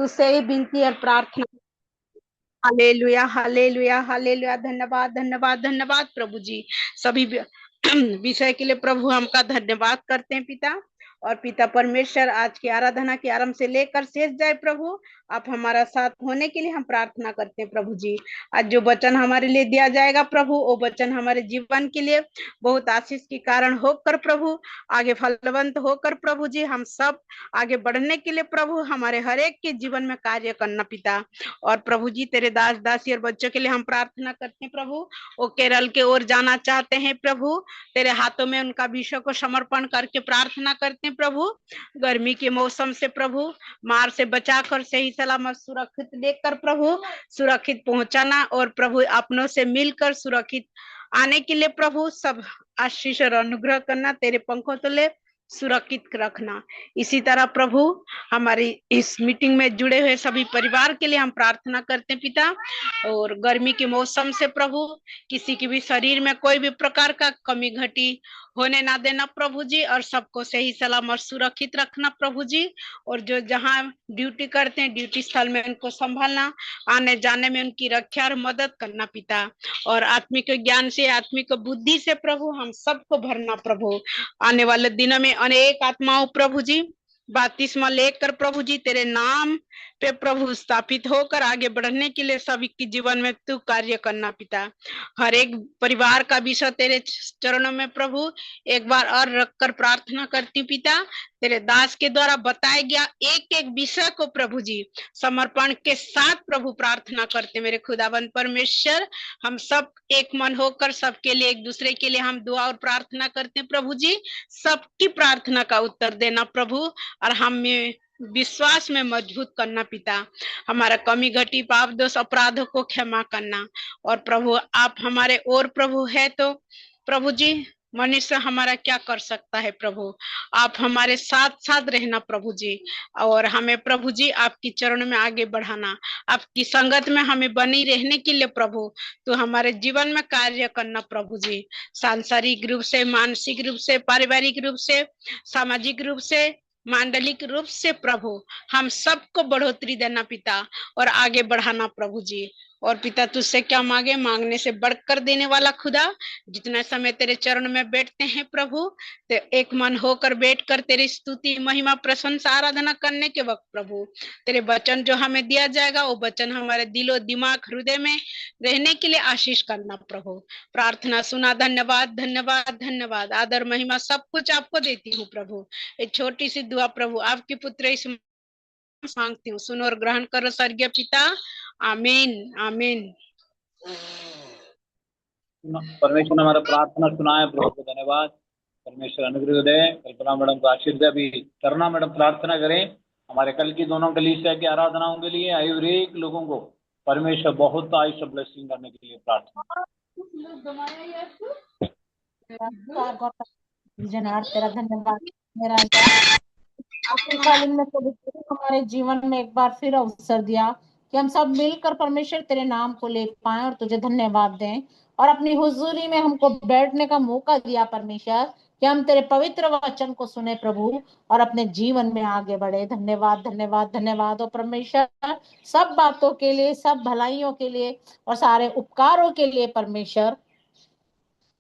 तुझसे ही विनती और प्रार्थना। Hallelujah hallelujah hallelujah. धन्यवाद धन्यवाद धन्यवाद प्रभु जी। सभी विषय के लिए प्रभु हम का धन्यवाद करते हैं पिता। और पिता परमेश्वर आज की आराधना के आरंभ से लेकर शेष जाए प्रभु, आप हमारा साथ होने के लिए हम प्रार्थना करते हैं प्रभु जी। आज जो वचन हमारे लिए दिया जाएगा प्रभु, वो वचन हमारे जीवन के लिए बहुत आशीष के कारण होकर प्रभु, आगे फलवंत होकर प्रभु जी, हम सब आगे बढ़ने के लिए प्रभु हमारे हर एक के जीवन में कार्य करना पिता। और प्रभु जी तेरे दास दासी और बच्चों के लिए हम प्रार्थना करते हैं प्रभु, वो केरल के ओर जाना चाहते हैं प्रभु, तेरे हाथों में उनका विषय को समर्पण करके प्रार्थना करते हैं प्रभु। गर्मी के मौसम से प्रभु मार से बचाकर सही सलामत सुरक्षित लेकर प्रभु सुरक्षित पहुंचाना, और प्रभु अपनों से मिलकर सुरक्षित आने के लिए प्रभु सब आशीष और अनुग्रह करना, तेरे पंखों तले सुरक्षित रखना। इसी तरह प्रभु हमारी इस मीटिंग में जुड़े हुए सभी परिवार के लिए हम प्रार्थना करते हैं पिता। और गर्मी के मौसम से प्रभु किसी के भी शरीर में कोई भी प्रकार का कमी घटी होने ना देना प्रभु जी, और सबको सही सलामत सुरक्षित रखना प्रभु जी। और जो जहाँ ड्यूटी करते हैं ड्यूटी स्थल में उनको संभालना, आने जाने में उनकी रक्षा और मदद करना पिता। और आत्मिक ज्ञान से आत्मिक बुद्धि से प्रभु हम सबको भरना प्रभु। आने वाले दिनों में अनेक आत्माओं प्रभु जी बपतिस्मा लेकर प्रभु जी तेरे नाम पे प्रभु स्थापित होकर आगे बढ़ने के लिए सभी के जीवन में तू कार्य करना पिता। हर एक परिवार का विषय तेरे चरणों में प्रभु एक बार और रखकर प्रार्थना करती पिता। तेरे दास के द्वारा बताया गया एक एक विषय को प्रभु जी समर्पण के साथ प्रभु प्रार्थना करते मेरे खुदाबंद परमेश्वर। हम सब एक मन होकर सबके लिए एक दूसरे के लिए हम दुआ और प्रार्थना करते हैं प्रभु जी। सबकी प्रार्थना का उत्तर देना प्रभु, और हमें विश्वास में मजबूत करना पिता। हमारा कमी घटी पाप दोष अपराधों को क्षमा करना। और प्रभु आप हमारे और प्रभु है तो प्रभु जी मनुष्य हमारा क्या कर सकता है प्रभु, आप हमारे साथ साथ रहना प्रभु जी। और हमें प्रभु जी आपकी चरण में आगे बढ़ाना, आपकी संगत में हमें बनी रहने के लिए प्रभु तो हमारे जीवन में कार्य करना प्रभु जी। सांसारिक रूप से, मानसिक रूप से, पारिवारिक रूप से, सामाजिक रूप से, मांडलिक रूप से प्रभु हम सबको बढ़ोतरी देना पिता और आगे बढ़ाना प्रभु जी। और पिता तुझसे क्या मांगे, मांगने से बढ़कर देने वाला खुदा, जितना समय तेरे चरण में बैठते हैं प्रभु तो एक मन होकर बैठकर तेरी स्तुति महिमा प्रशंसा आराधना करने के वक्त प्रभु तेरे वचन जो हमें दिया जाएगा वो वचन हमारे दिलो दिमाग हृदय में रहने के लिए आशीष करना प्रभु। प्रार्थना सुना, धन्यवाद धन्यवाद धन्यवाद, आदर महिमा सब कुछ आपको देती हूँ प्रभु। एक छोटी सी दुआ प्रभु आपके पुत्र इस मांगती हूँ, सुनो और ग्रहण करो स्वर्गीय पिता, आमीन आमीन। परमेश्वर ने हमारा प्रार्थना सुना है, प्रभु को धन्यवाद। परमेश्वर अनुग्रह दे, कल्पना मैडम को आशीर्वाद दे। अभी करना मैडम प्रार्थना करें हमारे कल की दोनों कलीसिया की आराधनाओं के लिए आए हुए एक लोगों को परमेश्वर बहुत आयुष ब्लेसिंग करने के लिए प्रार्थना। तेरा धन्यवाद मेरा कालीन में हमारे जीवन में एक बार फिर अवसर दिया कि हम सब मिलकर परमेश्वर तेरे नाम को ले पाए और तुझे धन्यवाद दें, और अपनी हुजूरी में हमको बैठने का मौका दिया परमेश्वर कि हम तेरे पवित्र वचन को सुने प्रभु और अपने जीवन में आगे बढ़े। धन्यवाद धन्यवाद धन्यवाद। और परमेश्वर सब बातों के लिए, सब भलाइयों के लिए और सारे उपकारों के लिए परमेश्वर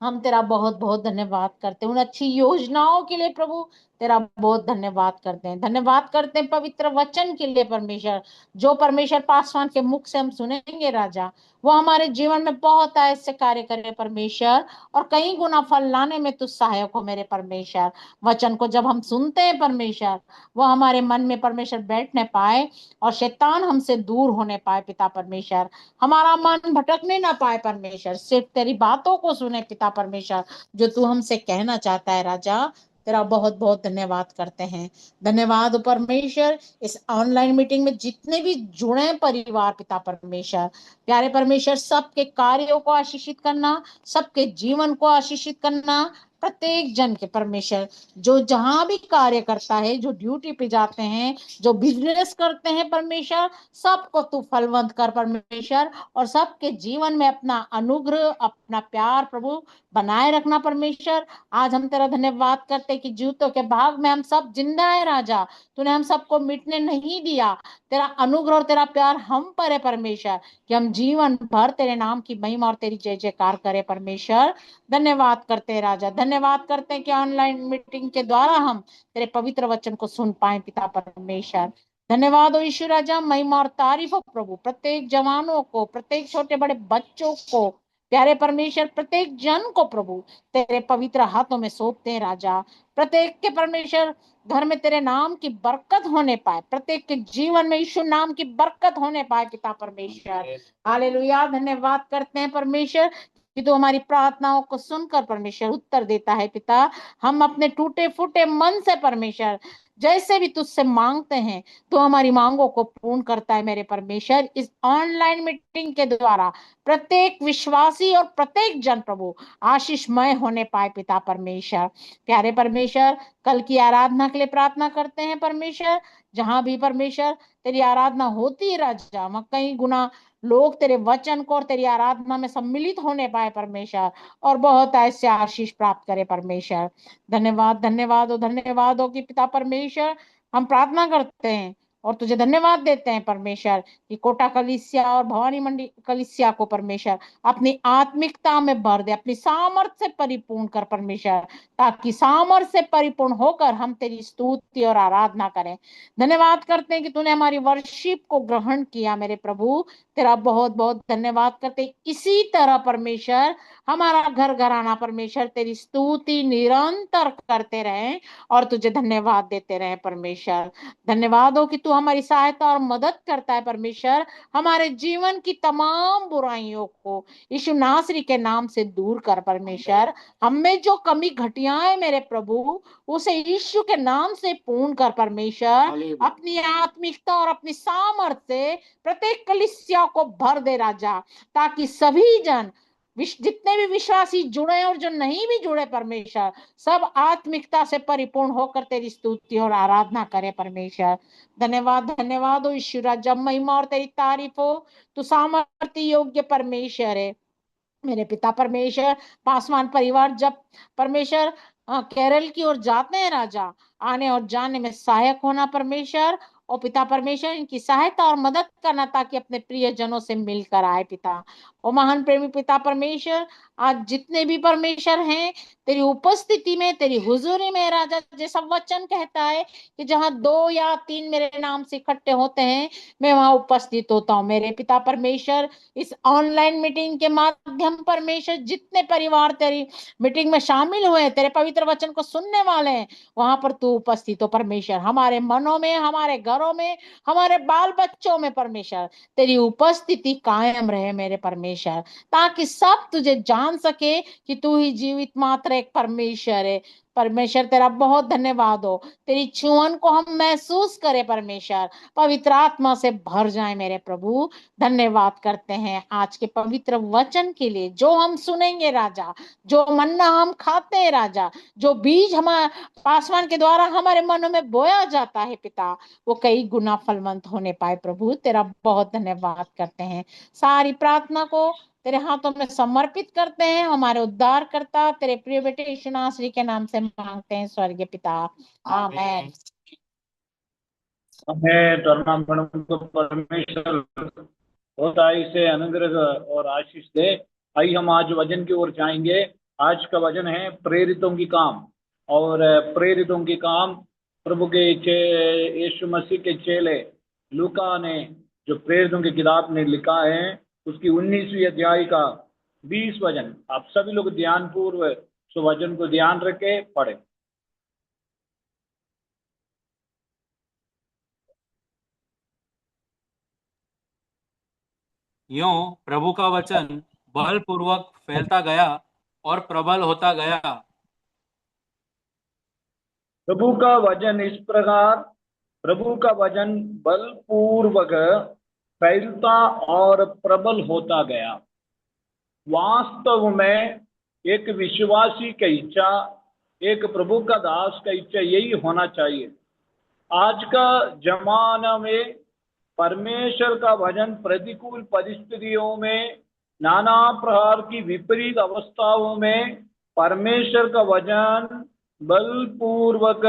हम तेरा बहुत बहुत धन्यवाद करते हैं। उन अच्छी योजनाओं के लिए प्रभु तेरा बहुत धन्यवाद करते हैं। धन्यवाद करते हैं पवित्र वचन के लिए परमेश्वर, जो परमेश्वर पासवान के मुख से हम सुनेंगे राजा, वो हमारे जीवन में बहुत ऐसे कार्य करे परमेश्वर, और कई गुना फल लाने में तू सहायक हो मेरे परमेश्वर। वचन को जब हम सुनते हैं परमेश्वर, वो हमारे मन में परमेश्वर बैठने पाए और शैतान हमसे दूर होने पाए पिता परमेश्वर। हमारा मन भटकने ना पाए परमेश्वर, सिर्फ तेरी बातों को सुने पिता परमेश्वर, जो तू हमसे कहना चाहता है राजा। तेरा बहुत बहुत धन्यवाद करते हैं। धन्यवाद परमेश्वर इस ऑनलाइन मीटिंग में जितने भी जुड़े परिवार पिता परमेश्वर, प्यारे परमेश्वर सबके कार्यों को आशीषित करना, सबके जीवन को आशीषित करना, प्रत्येक जन के परमेश्वर, जो जहां भी कार्य करता है, जो ड्यूटी पे जाते हैं, जो बिजनेस करते हैं परमेश्वर, सबको तू फलवंत कर परमेश्वर, और सबके जीवन में अपना अनुग्रह, अपना प्यार प्रभु बनाए रखना परमेश्वर। आज हम तेरा धन्यवाद करते कि जूतों के भाग में हम सब जिंदा है राजा, तूने हम सबको मिटने नहीं दिया। तेरा अनुग्रह और तेरा प्यार हम पर है परमेश्वर, कि हम जीवन भर तेरे नाम की महिमा और तेरी जय जयकार करें परमेश्वर। धन्यवाद करते हैं राजा, धन्यवाद करते हैं कि ऑनलाइन मीटिंग के द्वारा हम तेरे पवित्र वचन को सुन पाए पिता परमेश्वर। धन्यवाद हो यीशु राजा, महिमा और तारीफ हो प्रभु प्रत्येक जवानों को, प्रत्येक छोटे बड़े बच्चों को, प्यारे परमेश्वर प्रत्येक जन को प्रभु तेरे पवित्र हाथों में सौंपते हैं राजा। प्रत्येक के परमेश्वर घर में तेरे नाम की बरकत होने पाए, प्रत्येक के जीवन में यीशु नाम की बरकत होने पाए पिता परमेश्वर। हालेलुया, धन्यवाद करते हैं परमेश्वर कि तू हमारी प्रार्थनाओं को सुनकर परमेश्वर उत्तर देता है पिता। हम अपने टूटे फूटे मन से परमेश्वर जैसे भी तुझसे मांगते हैं, तो हमारी मांगों को पूर्ण करता है मेरे परमेश्वर। इस ऑनलाइन मीटिंग के द्वारा प्रत्येक विश्वासी और प्रत्येक जन प्रभु आशीषमय होने पाए पिता परमेश्वर। प्यारे परमेश्वर, कल की आराधना के लिए प्रार्थना करते हैं परमेश्वर। जहां भी परमेश्वर तेरी आराधना होती है राजा, वहां कई गुना लोग तेरे वचन को और तेरी आराधना में सम्मिलित होने पाए परमेश्वर, और बहुत ऐसे आशीष प्राप्त करे परमेश्वर। धन्यवाद, धन्यवाद हो, धन्यवाद हो कि पिता परमेश्वर हम प्रार्थना करते हैं और तुझे धन्यवाद देते हैं परमेश्वर कि कोटा कलीसिया और भवानी मंडी कलीसिया को परमेश्वर अपनी आत्मिकता में भर दे, अपनी सामर्थ्य से परिपूर्ण कर परमेश्वर, ताकि सामर्थ्य से परिपूर्ण होकर हम तेरी स्तुति और आराधना करें। धन्यवाद करते हैं कि तूने हमारी वर्शिप को ग्रहण किया मेरे प्रभु, तेरा बहुत बहुत धन्यवाद करते हैं। इसी तरह परमेश्वर हमारा घर घराना परमेश्वर तेरी स्तुति निरंतर करते रहे और तुझे धन्यवाद देते रहे परमेश्वर। धन्यवाद हो कि तू हमारी सहायता और मदद करता है परमेश्वर, हमारे जीवन की तमाम बुराइयों को यीशु नासरी के नाम से दूर कर परमेश्वर। हमें जो कमी घटिया है मेरे प्रभु, उसे यीशु के नाम से पूर्ण कर परमेश्वर। अपनी आत्मिकता और अपनी सामर्थ्य से प्रत्येक कलीसिया को भर दे राजा, ताकि सभी जन जितने भी विश्वासी जुड़े और जो नहीं भी जुड़े परमेश्वर, सब आत्मिकता से परिपूर्ण होकर तेरी स्तुति और आराधना करे परमेश्वर। धन्यवाद, धन्यवाद हो यीशु राजा, महिमा और तेरी तारीफ हो। तू सामर्थ्य योग्य परमेश्वर है मेरे पिता परमेश्वर। पासवान परिवार जब परमेश्वर केरल की ओर जाते हैं राजा, आने और जाने में सहायक होना परमेश्वर, और पिता परमेश्वर इनकी सहायता और मदद करना, ताकि अपने प्रिय जनों से मिलकर आए पिता। और महान प्रेमी पिता परमेश्वर, आज जितने भी परमेश्वर हैं तेरी उपस्थिति में, तेरी हुजूरी में राजा, जैसा वचन कहता है कि जहां 2 या 3 मेरे नाम से इकट्ठे होते हैं, मैं वहां उपस्थित होता हूँ मेरे पिता परमेश्वर। इस ऑनलाइन मीटिंग के माध्यम परमेश्वर जितने परिवार तेरी मीटिंग में शामिल हुए हैं, तेरे पवित्र वचन को सुनने वाले हैं, वहां पर तू उपस्थित हो परमेश्वर। हमारे मनों में, हमारे घरों में, हमारे बाल बच्चों में परमेश्वर तेरी उपस्थिति कायम रहे मेरे परमेश्वर, ताकि सब तुझे जान सके कि तू ही जीवित मात्र एक परमेश्वर है परमेश्वर। तेरा बहुत धन्यवाद हो, तेरी छुअन को हम महसूस करें परमेश्वर, पवित्र आत्मा से भर जाए मेरे प्रभु। धन्यवाद करते हैं आज के पवित्र वचन के लिए, जो हम सुनेंगे राजा, जो मन्ना हम खाते हैं राजा, जो बीज हमारे पासवान के द्वारा हमारे मनों में बोया जाता है पिता, वो कई गुना फलवंत होने पाए प्रभु। तेरा बहुत धन्यवाद करते हैं। सारी प्रार्थना को तेरे हाथों में समर्पित करते हैं, हमारे उद्धार करता तेरे प्रिय बेटे यीशु नासरी के नाम से मांगते हैं स्वर्गीय पिता, आमेन। हमें धर्मा मैडम को परमेश्वर बहुताई से अनुग्रह और आशीष दे। आइए हम आज वचन की ओर जाएंगे। आज का वचन है प्रेरितों की काम, और प्रेरितों की काम प्रभु के यीशु मसीह के चेले लूका ने जो प्रेरितों की किताब में लिखा है, उसकी 19वीं अध्याय का 20 वचन। आप सभी लोग ध्यान पूर्वक उस वचन को ध्यान रखे पढ़े। यूं प्रभु का वचन बलपूर्वक फैलता गया और प्रबल होता गया। प्रभु का वचन इस प्रकार, प्रभु का वचन बलपूर्वक फैलता और प्रबल होता गया। वास्तव में एक विश्वासी का इच्छा, एक प्रभु का दास का इच्छा यही होना चाहिए। आज का जमाना में परमेश्वर का वचन प्रतिकूल परिस्थितियों में, नाना प्रकार की विपरीत अवस्थाओं में परमेश्वर का वचन बलपूर्वक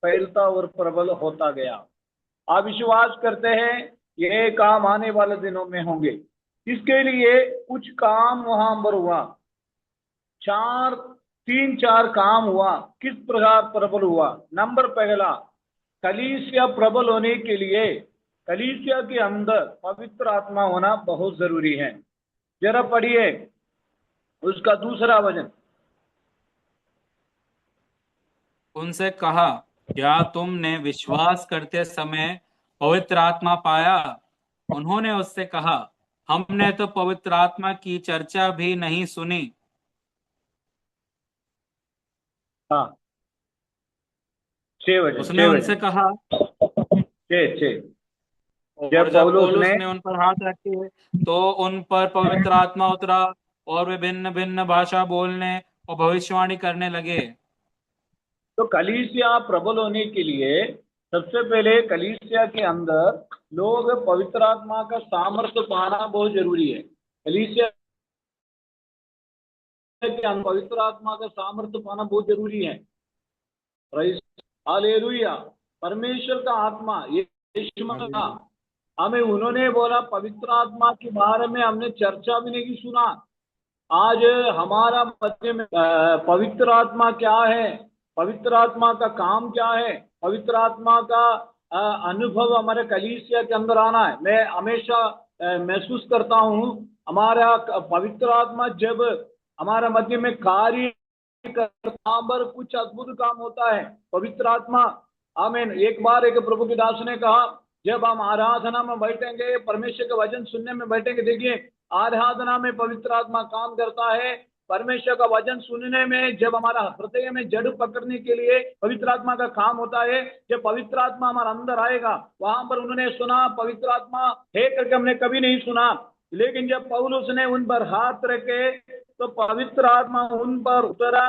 फैलता और प्रबल होता गया। आप विश्वास करते हैं ये काम आने वाले दिनों में होंगे। इसके लिए कुछ काम वहां पर हुआ, 3-4 काम हुआ। किस प्रकार प्रबल हुआ? नंबर पहला, कलीसिया प्रबल होने के लिए कलीसिया के अंदर पवित्र आत्मा होना बहुत जरूरी है। जरा पढ़िए उसका दूसरा वचन। उनसे कहा, क्या तुमने विश्वास करते समय पवित्र आत्मा पाया? उन्होंने उससे कहा, हमने तो पवित्र आत्मा की चर्चा भी नहीं सुनी। हाँ, 6 वचन। उसने उनसे कहा, 6। और जब पौलुस ने उन पर हाथ रखे तो उन पर पवित्र आत्मा उतरा और वे भिन्न भिन्न भाषा बोलने और भविष्यवाणी करने लगे। तो कलीसिया प्रबल होने के लिए सबसे पहले कलीसिया के अंदर लोग पवित्र आत्मा का सामर्थ्य पाना बहुत जरूरी है। कलीसिया के अंदर पवित्र आत्मा का सामर्थ्य पाना बहुत जरूरी है। हालेलुया। परमेश्वर का आत्मा यीशु मसीह, हमें उन्होंने बोला पवित्र आत्मा के बारे में हमने चर्चा भी नहीं सुना। आज हमारा मध्य में पवित्र आत्मा क्या है, पवित्र आत्मा का काम क्या है, पवित्र आत्मा का अनुभव हमारे कलीसिया के अंदर आना है। मैं हमेशा महसूस करता हूँ हमारा पवित्र आत्मा जब हमारा मध्य में कार्य करता पर कुछ अद्भुत काम होता है। पवित्र आत्मा, आमीन। एक बार एक प्रभु के दास ने कहा, जब हम आराधना में बैठेंगे, परमेश्वर का वचन सुनने में बैठेंगे, देखिए आराधना में पवित्र आत्मा काम करता है। परमेश्वर का वचन सुनने में, जब हमारा हृदय में जड़ पकड़ने के लिए पवित्र आत्मा का काम होता है। जब पवित्र आत्मा हमारे अंदर आएगा, वहां पर उन्होंने सुना पवित्र आत्मा है करके हमने कभी नहीं सुना, लेकिन जब पौलुस ने उन पर हाथ रखे तो पवित्र आत्मा उन पर उतरा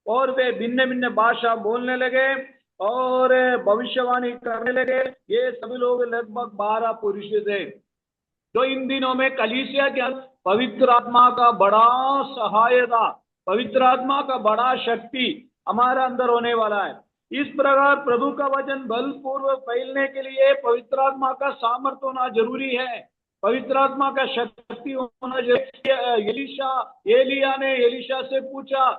और वे भिन्न भिन्न भाषा बोलने लगे और भविष्यवाणी करने लगे। ये सभी लोग लगभग 12 पुरुष थे। तो इन दिनों में कलीसिया के पवित्र आत्मा का बड़ा सहायता, पवित्र आत्मा का बड़ा शक्ति हमारा अंदर होने वाला है। इस प्रकार प्रभु का वचन बलपूर्वक फैलने के लिए पवित्र आत्मा का सामर्थ्य होना जरूरी है, पवित्र आत्मा का शक्ति होना जरूरी। एलिया ने एलीशा से पूछा,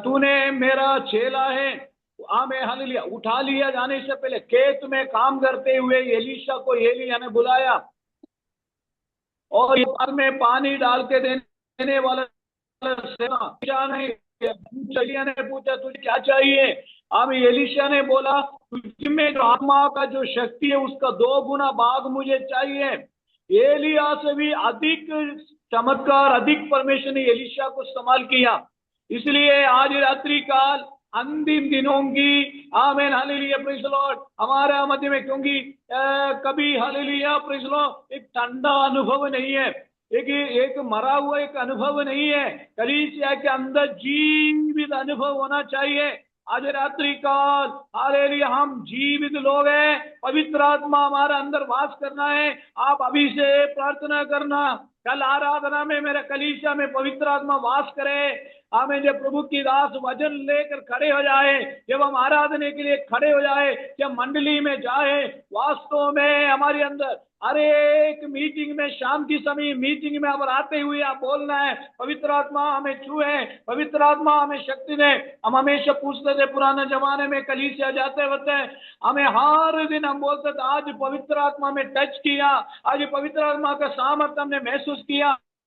तूने मेरा चेला है, आमेन हालेलुया। उठा लिया जाने से पहले खेत में काम करते हुए एलीशा को एलिया ने बुलाया और बाद में पानी डाल के देने वाला एलिया ने पूछा, तुझे क्या चाहिए? अब एलीशा ने बोला, तुझमें जो आत्मा का जो शक्ति है उसका 2 गुना भाग मुझे चाहिए। एलिया से भी अधिक चमत्कार, अधिक परमेश्वर ने एलीशा को इस्तेमाल किया। इसलिए आज रात्रि काल अंतिम दिनों की, amen hallelujah, praise the Lord, हमारा मध्य में, क्योंकि कभी हालेलुया प्रेज़ द लॉर्ड एक ठंडा अनुभव नहीं है, एक मरा हुआ एक अनुभव नहीं है। कलीसिया के अंदर जीवित अनुभव होना चाहिए। आज रात्रि काल हालेलुया हम जीवित लोग हैं, पवित्र आत्मा हमारा अंदर वास करना है। आप अभी से प्रार्थना करना, कल आराधना में मेरे कलीसिया में पवित्र आत्मा वास करे। हमें जब प्रभु की दास वचन लेकर खड़े हो जाए, जब हम आराधना के लिए खड़े हो जाए, जब मंडली में जाए, वास्तव में हमारे अंदर हर एक मीटिंग में, शाम की समय मीटिंग में अब आते हुए आप बोलना है, पवित्र आत्मा हमें छुए, पवित्र आत्मा हमें शक्ति दे। हम हमेशा पूछते थे पुराने जमाने में कलीसिया जाते वक्त, हमें हर दिन हम बोलते थे आज पवित्र आत्मा में टच किया, आज पवित्र आत्मा का सामर्थ्य हमने महसूस किया।